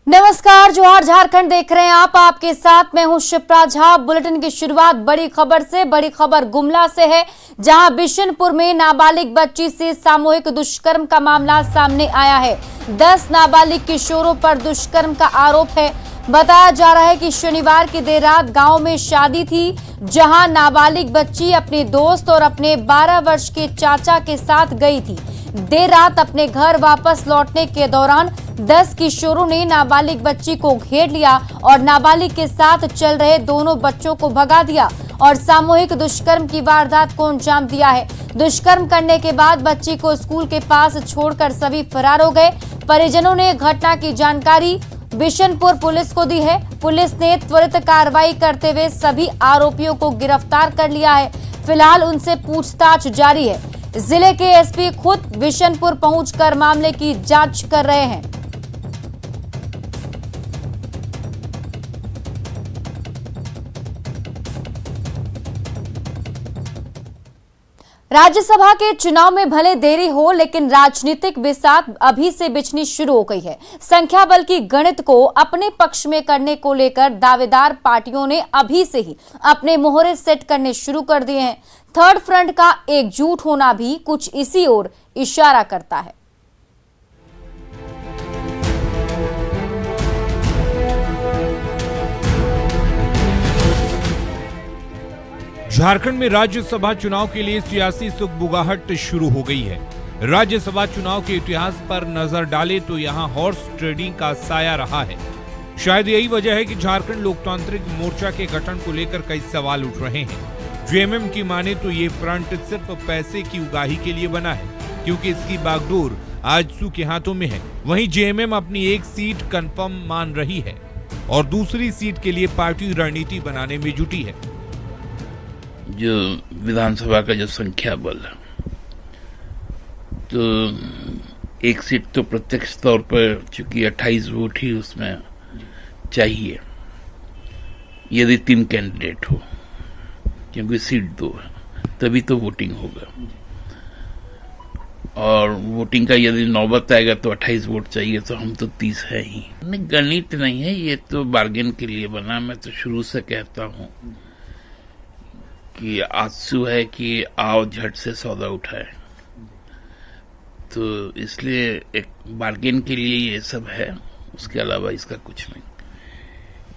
नमस्कार, जोहार झारखंड देख रहे हैं आप। आपके साथ मैं हूं शिप्रा झा। बुलेटिन की शुरुआत बड़ी खबर से। बड़ी खबर गुमला से है, जहां बिशनपुर में नाबालिग बच्ची से सामूहिक दुष्कर्म का मामला सामने आया है। 10 नाबालिग किशोरों पर दुष्कर्म का आरोप है। बताया जा रहा है कि शनिवार की देर रात गांव में शादी थी, जहां नाबालिग बच्ची अपने दोस्त और अपने 12 वर्ष के चाचा के साथ गई थी। देर रात अपने घर वापस लौटने के दौरान 10 किशोरों ने नाबालिग बच्ची को घेर लिया और नाबालिग के साथ चल रहे दोनों बच्चों को भगा दिया और सामूहिक दुष्कर्म की वारदात को अंजाम दिया है। दुष्कर्म करने के बाद बच्ची को स्कूल के पास छोड़कर सभी फरार हो गए। परिजनों ने घटना की जानकारी बिशनपुर पुलिस को दी है। पुलिस ने त्वरित कार्रवाई करते हुए सभी आरोपियों को गिरफ्तार कर लिया है। फिलहाल उनसे पूछताछ जारी है। जिले के एसपी खुद बिशनपुर पहुंचकर मामले की जांच कर रहे हैं। राज्यसभा के चुनाव में भले देरी हो, लेकिन राजनीतिक बिसात अभी से बिछनी शुरू हो गई है। संख्या बल की गणित को अपने पक्ष में करने को लेकर दावेदार पार्टियों ने अभी से ही अपने मोहरे सेट करने शुरू कर दिए हैं। थर्ड फ्रंट का एकजुट होना भी कुछ इसी ओर इशारा करता है। झारखंड में राज्यसभा चुनाव के लिए सियासी सुगबुगाहट शुरू हो गई है। राज्यसभा चुनाव के इतिहास पर नजर डाले तो यहां हॉर्स ट्रेडिंग का साया रहा है। शायद यही वजह है कि झारखंड लोकतांत्रिक मोर्चा के गठन को लेकर कई सवाल उठ रहे हैं। जेएमएम की माने तो ये फ्रंट सिर्फ पैसे की उगाही के लिए बना है, क्योंकि इसकी बागडोर आजसू के हाथों में है। वहीं जेएमएम अपनी एक सीट कंफर्म मान रही है और दूसरी सीट के लिए पार्टी रणनीति बनाने में जुटी है। जो विधानसभा का जो संख्या बल है, तो एक सीट तो प्रत्यक्ष तौर पर चूंकि 28 वोट ही उसमें चाहिए, यदि 3 कैंडिडेट हो, क्योंकि सीट 2 है, तभी तो वोटिंग होगा। और वोटिंग का यदि नौबत आएगा तो 28 वोट चाहिए, तो हम तो 30 है ही। गणित नहीं है, ये तो बार्गेन के लिए बना। मैं तो शुरू से कहता हूँ कि आजसू है कि आओ झट से सौदा उठाए, तो इसलिए एक बार्गेन के लिए ये सब है, उसके अलावा इसका कुछ नहीं।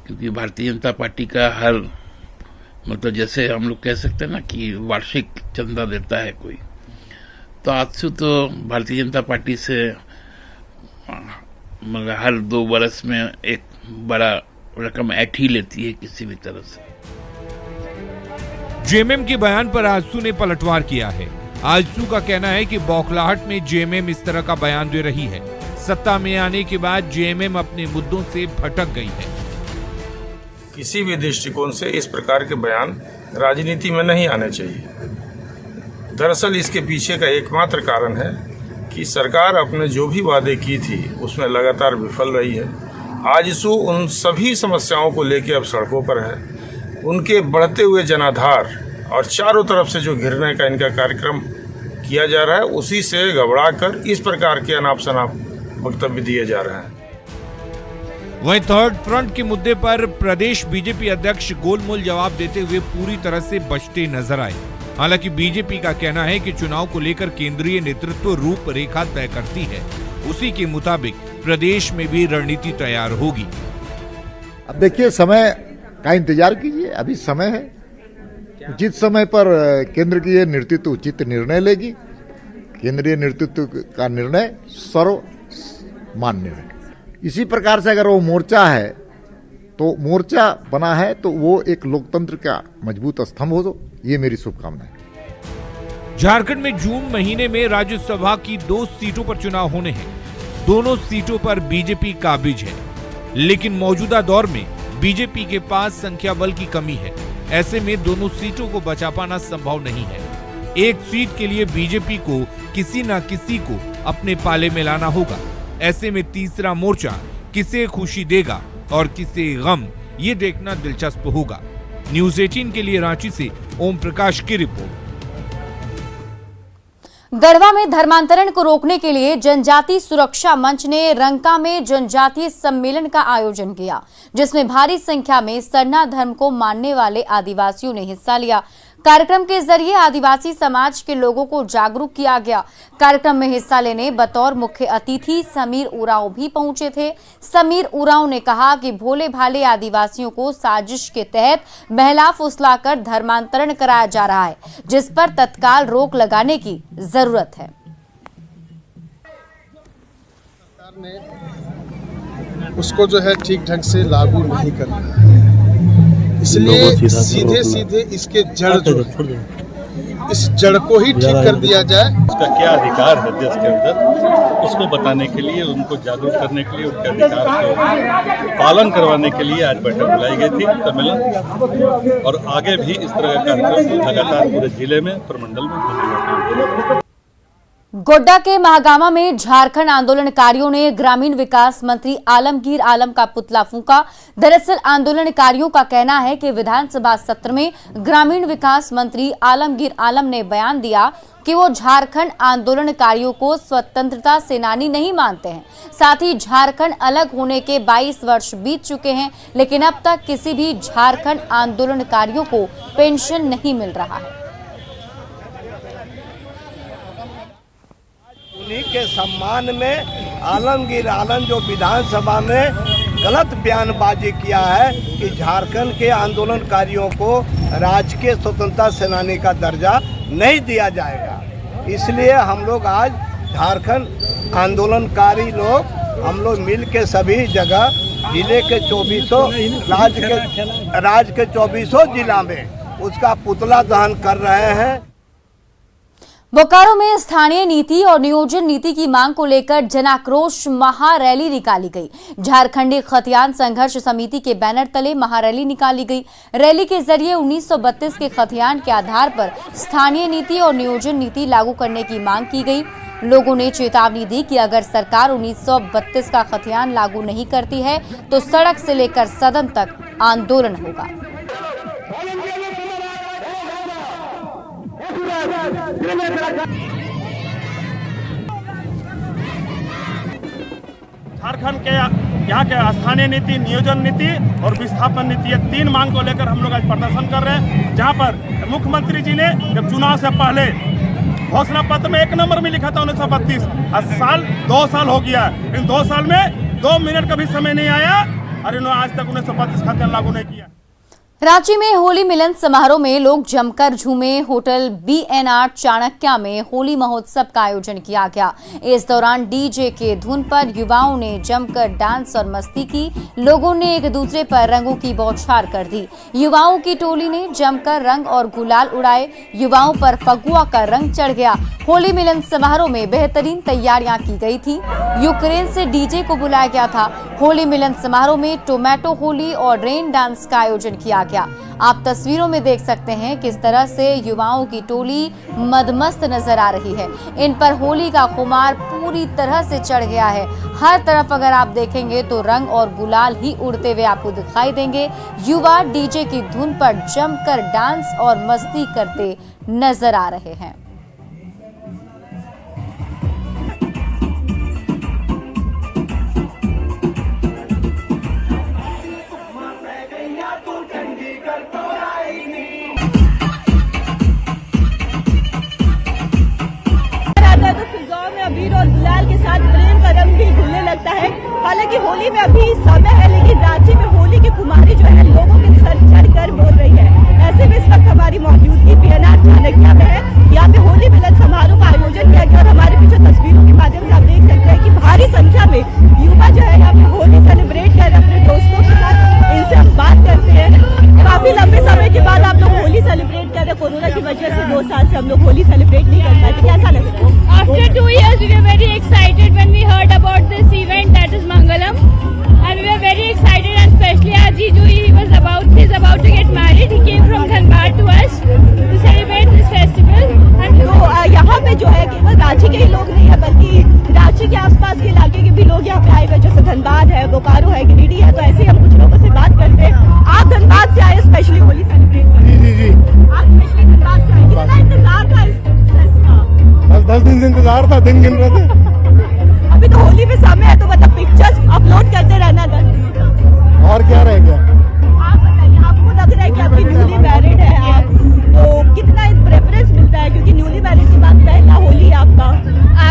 क्योंकि भारतीय जनता पार्टी का हर मतलब जैसे हम लोग कह सकते हैं ना कि वार्षिक चंदा देता है कोई, तो आजसू तो भारतीय जनता पार्टी से मतलब हर 2 बरस में एक बड़ा रकम ऐठ ही लेती है किसी भी तरह से। जेएमएम के बयान पर आजसू ने पलटवार किया है। आजसू का कहना है कि बौखलाहट में जेएमएम इस तरह का बयान दे रही है। सत्ता में आने के बाद जेएमएम अपने मुद्दों से भटक गई है। किसी भी दृष्टिकोण से इस प्रकार के बयान राजनीति में नहीं आने चाहिए। दरअसल इसके पीछे का एकमात्र कारण है कि सरकार अपने जो भी वादे की थी उसमें लगातार विफल रही है। आजसू उन सभी समस्याओं को लेकर अब सड़कों पर है। उनके बढ़ते हुए जनाधार और चारों तरफ से जो घिरने का इनका कार्यक्रम किया जा रहा है, उसी से घबराकर इस प्रकार के अनाप शनाप वक्तव्य दिए जा रहे हैं। वहीं थर्ड फ्रंट के मुद्दे पर प्रदेश बीजेपी अध्यक्ष गोलमोल जवाब देते हुए पूरी तरह से बचते नजर आए। हालांकि बीजेपी का कहना है कि चुनाव को लेकर केंद्रीय नेतृत्व रूपरेखा तय करती है, उसी के मुताबिक प्रदेश में भी रणनीति तैयार होगी। अब देखिए, समय का इंतजार कीजिए, अभी समय है। उचित समय पर केंद्र की ये नेतृत्व उचित निर्णय लेगी। केंद्रीय नेतृत्व का निर्णय सर्वमान्य है। इसी प्रकार से अगर वो मोर्चा है, तो मोर्चा बना है तो वो एक लोकतंत्र का मजबूत स्तंभ हो, ये मेरी शुभकामना है। झारखंड में जून महीने में राज्यसभा की 2 सीटों पर चुनाव होने हैं। दोनों सीटों पर बीजेपी काबिज है, लेकिन मौजूदा दौर में बीजेपी के पास संख्या बल की कमी है। ऐसे में दोनों सीटों को बचा पाना संभव नहीं है। एक सीट के लिए बीजेपी को किसी न किसी को अपने पाले में लाना होगा। ऐसे में तीसरा मोर्चा किसे खुशी देगा और किसे गम, ये देखना दिलचस्प होगा। न्यूज़ 18 के लिए रांची से ओम प्रकाश की रिपोर्ट। गढ़वा में धर्मांतरण को रोकने के लिए जनजाति सुरक्षा मंच ने रंका में जनजातीय सम्मेलन का आयोजन किया, जिसमें भारी संख्या में सरना धर्म को मानने वाले आदिवासियों ने हिस्सा लिया। कार्यक्रम के जरिए आदिवासी समाज के लोगों को जागरूक किया गया। कार्यक्रम में हिस्सा लेने बतौर मुख्य अतिथि समीर उरांव भी पहुंचे थे। समीर उरांव ने कहा कि भोले भाले आदिवासियों को साजिश के तहत बहला फुसलाकर धर्मांतरण कराया जा रहा है, जिस पर तत्काल रोक लगाने की जरूरत है। सरकार ने उसको जो है ठीक ढंग से लागू नहीं कर रहा है, इसलिए सीधे सीधे इसके जड़ जो इस जड़ को ही ठीक कर दिया जाए। उसका क्या अधिकार है देश के अंदर, उसको बताने के लिए, उनको जागरूक करने के लिए, उनके अधिकार को पालन करवाने के लिए आज बैठक बुलाई गई थी सम्मेलन, और आगे भी इस तरह का कार्यक्रम लगातार पूरे जिले में, प्रमंडल में होगा। गोड्डा के महागामा में झारखंड आंदोलनकारियों ने ग्रामीण विकास मंत्री आलमगीर आलम का पुतला फूंका। दरअसल आंदोलनकारियों का कहना है कि विधानसभा सत्र में ग्रामीण विकास मंत्री आलमगीर आलम ने बयान दिया कि वो झारखंड आंदोलनकारियों को स्वतंत्रता सेनानी नहीं मानते हैं। साथ ही झारखंड अलग होने के 22 वर्ष बीत चुके हैं, लेकिन अब तक किसी भी झारखंड आंदोलनकारियों को पेंशन नहीं मिल रहा है। उन्हीं के सम्मान में आलमगीर आलम जो विधानसभा में गलत बयानबाजी किया है कि झारखंड के आंदोलनकारियों को राजकीय स्वतंत्रता सेनानी का दर्जा नहीं दिया जाएगा, इसलिए हम लोग आज झारखंड आंदोलनकारी लोग हम लोग मिल के सभी जगह जिले के 2400 राज्य के 2400 जिला में उसका पुतला दहन कर रहे हैं। बोकारो में स्थानीय नीति और नियोजन नीति की मांग को लेकर जनाक्रोश महारैली निकाली गई। झारखंडी खतियान संघर्ष समिति के बैनर तले महारैली निकाली गई। रैली के जरिए 1932 के खतियान के आधार पर स्थानीय नीति और नियोजन नीति लागू करने की मांग की गई। लोगों ने चेतावनी दी कि अगर सरकार 1932 का खतियान लागू नहीं करती है तो सड़क से लेकर सदन तक आंदोलन होगा। झारखंड के यहाँ के स्थानीय नीति, नियोजन नीति और विस्थापन नीति, ये 3 मांग को लेकर हम लोग आज प्रदर्शन कर रहे हैं। जहाँ पर मुख्यमंत्री जी ने जब चुनाव से पहले घोषणा पत्र में 1 नंबर में लिखा था 1932, आज 2 साल हो गया। इन 2 साल में 2 मिनट का भी समय नहीं आया और इन्होंने आज तक 1932 खतियान लागू नहीं किया। रांची में होली मिलन समारोह में लोग जमकर झूमे। होटल BNR चाणक्य में होली महोत्सव का आयोजन किया गया। इस दौरान डीजे के धुन पर युवाओं ने जमकर डांस और मस्ती की। लोगों ने एक दूसरे पर रंगों की बौछार कर दी। युवाओं की टोली ने जमकर रंग और गुलाल उड़ाए। युवाओं पर फगुआ का रंग चढ़ गया। होली मिलन समारोह में बेहतरीन तैयारियां की गई थी। यूक्रेन से डीजे को बुलाया गया था। होली मिलन समारोह में टोमेटो होली और रेन डांस का आयोजन किया गया। आप तस्वीरों में देख सकते हैं किस तरह से युवाओं की टोली मदमस्त नजर आ रही है। इन पर होली का खुमार पूरी तरह से चढ़ गया है। हर तरफ अगर आप देखेंगे तो रंग और गुलाल ही उड़ते हुए आपको दिखाई देंगे। युवा डीजे की धुन पर जमकर डांस और मस्ती करते नजर आ रहे हैं। अबीर और गुलाल के साथ प्रेम का रंग भी घुलने लगता है। हालांकि होली में अभी समय है, लेकिन रांची में होली की खुमारी जो है लोगों के सर चढ़कर बोल रही है। ऐसे में इस वक्त हमारी मौजूदगी BNR चाणक्य में है। यहाँ पे होली मिलन समारोह का आयोजन किया गया और हमारे पीछे तस्वीरों के माध्यम से आप देख सकते हैं कि भारी संख्या में युवा जो है यहाँ पे होली सेलिब्रेट कर अपने दोस्तों के साथ। इनसे हम बात करते हैं। काफी लंबे समय के बाद आप लोग होली सेलिब्रेट कर रहे हैं। कोरोना की वजह से 2 साल से हम लोग होली सेलिब्रेट नहीं कर पाए, कैसा लगता है? After 2 years, we were very excited when we heard about this event, that is Mangalam, and we were very excited, and especially as Jiju, he's about to get married. He came from Dhanbad to us to celebrate this festival. And तो यहाँ पे जो है केवल रांची के ही लोग नहीं है, बल्कि रांची के आसपास के इलाके के भी लोग यहाँ पे आए हुए, जैसे धनबाद है, बोकारो है, गिरिडीह है। तो ऐसे ही हम कुछ लोगों से बात करते हैं। आप धनबाद से आए स्पेशली होली सेलिब्रेट करने? जी। आप स्पेशली धनबाद से आए, कितना इंतजार था इस फेस्ट का? 10 दिन से इंतजार था, दिन गिन रहे थे। अभी तो होली में समय है, तो मतलब पिक्चर्स अपलोड करते रहना 10 दिन तक। और क्या रह गया? आप बताइए, आपको लग रहा है कि आपकी न्यूली मैरिड है आप, तो कितना प्रेफरेंस मिलता है, क्योंकि न्यूली मैरिड के बाद पहला होली है आपका?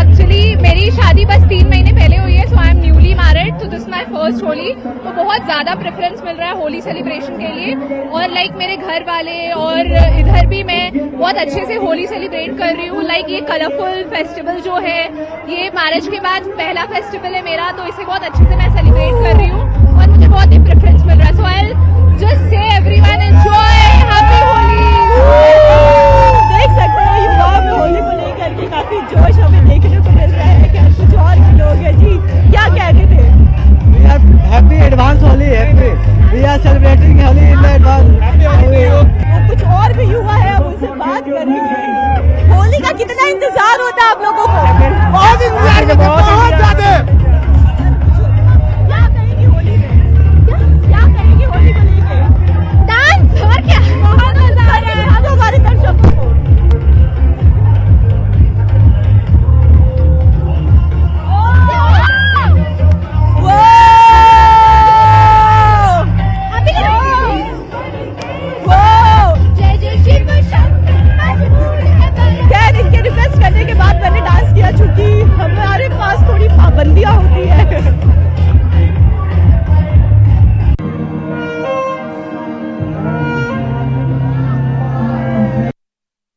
एक्चुअली मेरी शादी बस 3 महीने पहले हुई है, so I am newly married, तो दिस माय फर्स्ट होली। तो बहुत ज्यादा प्रेफरेंस मिल रहा है होली सेलिब्रेशन के लिए, और लाइक मेरे घर वाले और इधर भी मैं बहुत अच्छे से होली सेलिब्रेट कर रही हूँ। लाइक ये कलरफुल फेस्टिवल जो है, ये मैरिज के बाद पहला फेस्टिवल है मेरा, तो इसे बहुत अच्छे से मैं सेलिब्रेट कर रही हूँ और मुझे बहुत ही प्रेफरेंस मिल रहा है। So I just say everyone enjoy happy Holi. देख सकते हैं युवाओं में होली को लेकर के काफी जोश हमें देखने को मिल रहा है। क्या कुछ और भी लोग हैं जी, क्या कह रहे थे? Happy advance Holi, we are celebrating Holi in advance. कुछ और भी युवा है, अब उनसे बात करेंगे। होली का कितना इंतजार होता है आप लोगों को? बहुत इंतजार करते हैं, बहुत ज्यादा। क्या करेंगे होली में? क्या करेंगे होली को लेकर? डांस और क्या, बहुत मजा आ रहा है। दिखा दो हमारे दर्शकों को। खैर, इनके रिक्वेस्ट करने के बाद मैंने डांस किया, चूंकि हमारे पास थोड़ी पाबंदियां होती है।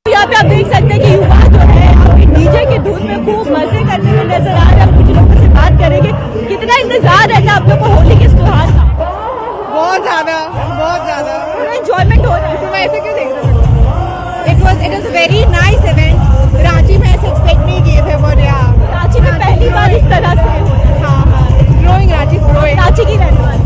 यहाँ पे आप देख सकते हैं कि युवा जो है अभी डीजे की धुन में खूब मजे करते हुए नजर आ रहे हैं। हम कुछ लोगों से बात करेंगे, कितना इंतजार रहता है आप लोग को होली के इस त्योहार का? बहुत ज्यादा एंजॉयमेंट हो रहा है। तो मैं ऐसे क्यों देख रही हूँ? It was very nice event. Ranchi में ऐसे एक्सपेक्ट नहीं किए थे, बट रांची में पहली बार इस तरह से हो रहा है। हाँ, it's growing, Ranchi growing. Ranchi की रहने वाली,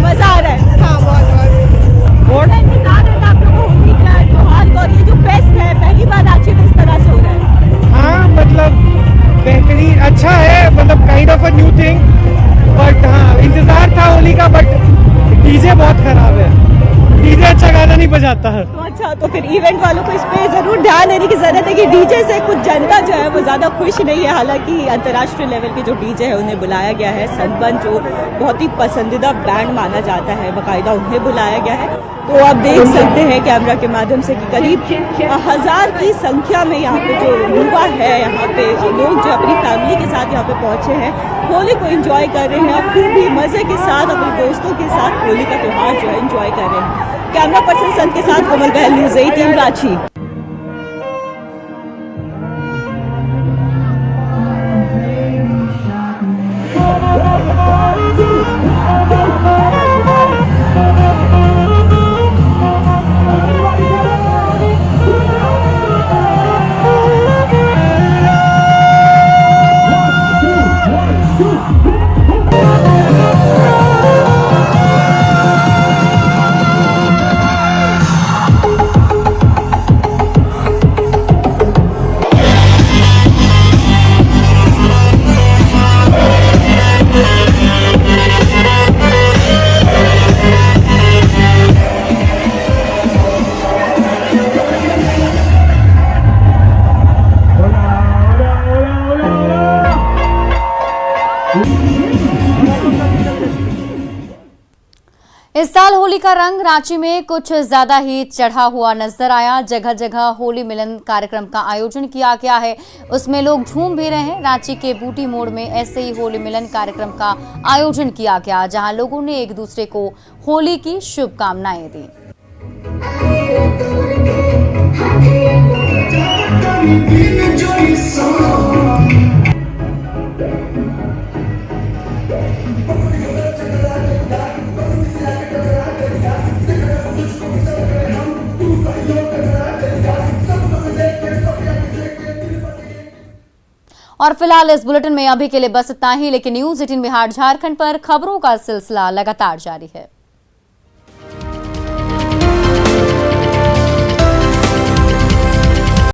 मजा आ रहा है। हाँ, बहुत इंतजार रहता है आप लोगों को होली का त्योहार का, और ये जो फेस्ट है पहली बार रांची में इस तरह से हो रहा है। हाँ, मतलब बेहतरीन, अच्छा है, मतलब kind of a new thing. But हाँ, इंतजार था होली का, बट डीजे बहुत खराब है। डीजे अच्छा गाना नहीं बजाता है। तो अच्छा, तो फिर इवेंट वालों को इस पे जरूर ध्यान देने की जरूरत है कि डीजे से कुछ जनता जो है वो ज्यादा खुश नहीं है। हालांकि अंतर्राष्ट्रीय लेवल के जो डीजे है उन्हें बुलाया गया है। सनबर्न जो बहुत ही पसंदीदा बैंड माना जाता है, बाकायदा उन्हें बुलाया गया है। तो आप देख सकते हैं कैमरा के माध्यम से कि करीब 1000 की संख्या में यहाँ पे जो युवा है, यहाँ पे लोग जो अपनी फैमिली के साथ यहाँ पे पहुंचे हैं, होली को एंजॉय कर रहे हैं। खूब भी मजे के साथ अपने दोस्तों के साथ होली का त्योहार जो है एंजॉय कर रहे हैं। कैमरा पर्सन संत के साथ कोमल बहल, न्यूज़ 18 रांची। इस साल होली का रंग रांची में कुछ ज्यादा ही चढ़ा हुआ नजर आया। जगह जगह होली मिलन कार्यक्रम का आयोजन किया गया है, उसमें लोग झूम भी रहे हैं। रांची के बूटी मोड़ में ऐसे ही होली मिलन कार्यक्रम का आयोजन किया गया, जहां लोगों ने एक दूसरे को होली की शुभकामनाएं दी। और फिलहाल इस बुलेटिन में अभी के लिए बस इतना ही, लेकिन न्यूज़ 18 बिहार झारखंड पर खबरों का सिलसिला लगातार जारी है।